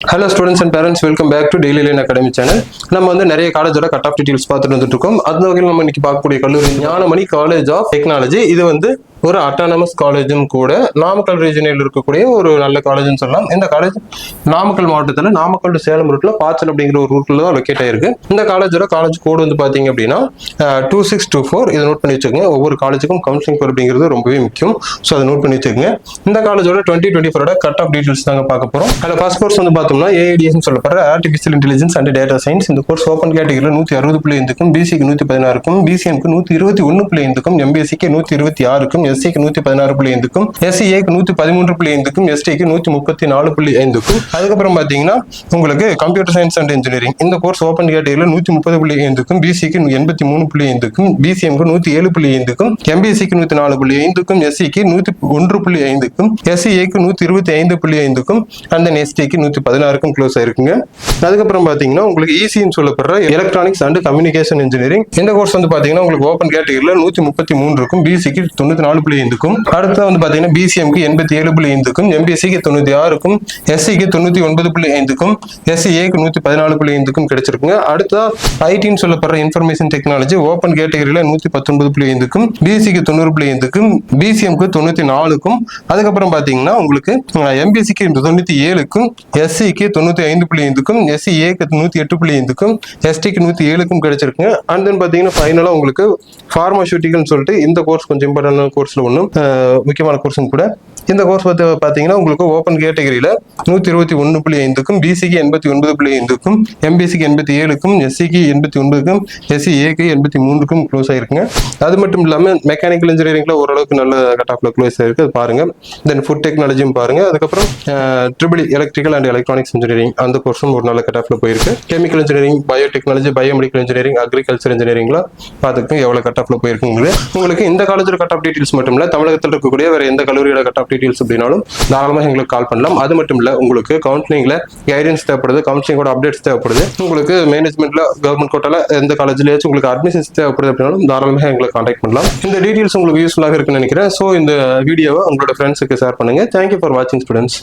Hello students and parents, welcome back to daily line academy channel. நம்ம வந்து நிறைய காலேஜோட கட் ஆஃப் டீடைல்ஸ் பார்த்துட்டு வந்துட்டு இருக்கோம். அந்த வகையில் நம்ம இன்னைக்கு பார்க்கக்கூடிய கல்லூரி ஞானமணி காலேஜ் ஆஃப் டெக்னாலஜி. இது வந்து ஒரு அட்டானமஸ் காலேஜும் கூட. நாமக்கல் ரீஜனில் இருக்கக்கூடிய ஒரு நல்ல காலேஜ்னு சொல்லலாம். இந்த காலேஜ் நாமக்கல் மாவட்டத்தில் நாமக்கல் டு சேலம் ரூட்ல பாச்சல் அப்படிங்கிற ஒரு ரூட்ல தான் லொக்கேட் ஆயிருக்கு. இந்த காலேஜோட காலேஜ் கோடு வந்து பாத்தீங்க அப்படின்னா 2624. இதை நோட் பண்ணி வச்சுக்கோங்க. ஒவ்வொரு காலேஜுக்கும் கவுன்சிலிங் கோட் அப்படிங்கிறது ரொம்பவே முக்கியம். ஸோ அதை நோட் பண்ணி வச்சுக்கோங்க. இந்த காலேஜோட 2024 கட் ஆஃப் டீடைல்ஸ் தாங்க பார்க்க போறோம். அதில் ஃபர்ஸ்ட் கோர்ஸ் வந்து பார்த்தோம்னா ஏஐடிஎஸ் சொல்லப்படுற artificial intelligence and data science. இந்த கோர்ஸ் ஓப்பன் கேட்டகரியில் 160.5க்கும், பிசிக்கு 116க்கும், பிசிஎம்க்கு 121.5க்கும், எம்பிஎஸ்சிக்கு 126க்கும், எஸ்சிக்கு 116.5க்கும், எஸ்சிஏக்கு 113.5க்கும், எஸ்டிக்கு 134.5க்கும். அதுக்கப்புறம் பார்த்தீங்கன்னா உங்களுக்கு கம்ப்யூட்டர் சயின்ஸ் அண்ட் இன்ஜினியரிங். இந்த கோர்ஸ் ஓப்பன் கேட்டகரியில் 130.5க்கும், பிசிக்கு 83.5க்கும், பிசிஎம்க்கு 107.5க்கும், எம்பிஎஸ்சிக்கு 104.5க்கும், எஸ்சிக்கு 101.5க்கும், எஸ்சிஏக்கு 125.5க்கும், அண்ட் தென் எஸ்டிக்கு 116க்கும் க்ளோஸ் ஆயிருக்குங்க. அதுக்கப்புறம் பார்த்தீங்கன்னா உங்களுக்கு இசின்னு சொல்லப்படுற எலக்ட்ரானிக்ஸ் அண்ட் கம்யூனிகேஷன் இன்ஜினியரிங். இந்த கோர்ஸ் வந்து பார்த்தீங்கன்னா உங்களுக்கு ஓப்பன் கேட்டகரியில் 133க்கும், பிசிக்கு 94.5க்கும், அடுத்து வந்து பார்த்தீங்கன்னா பிசிஎம்க்கு 87.5க்கும், எம்பிஎஸ்சிக்கு 96க்கும், எஸ்சிக்கு 99.5க்கும், எஸ்சிஏக்கு 114.5க்கும் கிடைச்சிருக்குங்க. அடுத்தா ஐடின்னு சொல்லப்படுற இன்ஃபர்மேஷன் டெக்னாலஜி ஓப்பன் கேட்டகரியில் 119.5க்கும், பிசிக்கு 90.5க்கும், பிசிஎம்க்கு 94க்கும், அதுக்கப்புறம் பார்த்தீங்கன்னா உங்களுக்கு எம்பிஎஸ்சிக்கு 97க்கும், எஸ்சிக்கு 95.5க்கும், எஸ்சிஏக்கு 108.5க்கும், எஸ்டிக்கு 107க்கும் கிடைச்சிருக்குங்க. அண்ட் தென் பார்த்தீங்கன்னா ஃபைனலாக உங்களுக்கு ஃபார்மாசூட்டிக்கல்னு சொல்லிட்டு இந்த கோர்ஸ் கொஞ்சம் இம்பார்ட்டன்டான கோர்ஸ்ல ஒன்றும் முக்கியமான கோர்ஸும் கூட. இந்த கோர்ஸ் வந்து பார்த்தீங்கன்னா உங்களுக்கு ஓப்பன் கேட்டகரியில் 121.5க்கும், பிசிக்கு 89.5க்கும், எம்பிசிக்கு 87க்கும், எஸ்சிக்கு 89க்கும், எஸ்சிஏக்கு 83க்கும் க்ளோஸ் ஆயிருக்குங்க. அது மட்டும் இல்லாமல் மெக்கானிக்கல் இன்ஜினியரிங்ல ஓரளவுக்கு நல்ல கட் ஆஃப்ல க்ளோஸ் ஆயிருக்கு. அது பாருங்க. தென் ஃபுட் டெக்னாலஜியும் பாருங்க. அதுக்கப்புறம் triple electrical and electronics engineering அந்த கோர்ஸும் ஒரு நல்ல கட் ஆஃப்ல போயிருக்கு. Chemical engineering, biotechnology, biomedical engineering, agriculture இன்ஜினியரிங்ல பார்த்துக்கு எவ்வளவு கட் ஆஃப்ல போயிருக்கு. உங்களுக்கு இந்த காலேஜோட கட் ஆஃப் டீடைல்ஸ் மட்டும் இல்ல, தமிழகத்தில் இருக்கக்கூடிய வேற எந்த கல்லூரியோட கட் ஆஃப் டீடைல்ஸ் அப்படின்னாலும் தாராளமாக எங்களுக்கு கால் பண்ணலாம். அது மட்டும் இல்ல, உங்களுக்கு கவுன்சிலிங்ல கைடன்ஸ் தேவைப்படுது, கவுன்சிலிங்கோட அப்டேட்ஸ் தேவைப்படுது, உங்களுக்கு மேனேஜ்மெண்ட்ல கவர்மெண்ட் கோட்டால எந்த காலேஜ்லயாச்சும் உங்களுக்கு அட்மிஷன்ஸ் தேவைப்படுது அப்படின்னாலும் தாராளமாக எங்களை கான்டாக்ட் பண்ணலாம். இந்த டீடைல்ஸ் உங்களுக்கு யூஸ்ஃபுல்லாக இருக்குன்னு நினைக்கிறேன். ஸோ இந்த வீடியோவை உங்களோட ஃப்ரெண்ட்ஸுக்கு ஷேர் பண்ணுங்க. தேங்க்யூ ஃபார் வாட்சிங் ஸ்டூடெண்ட்ஸ்.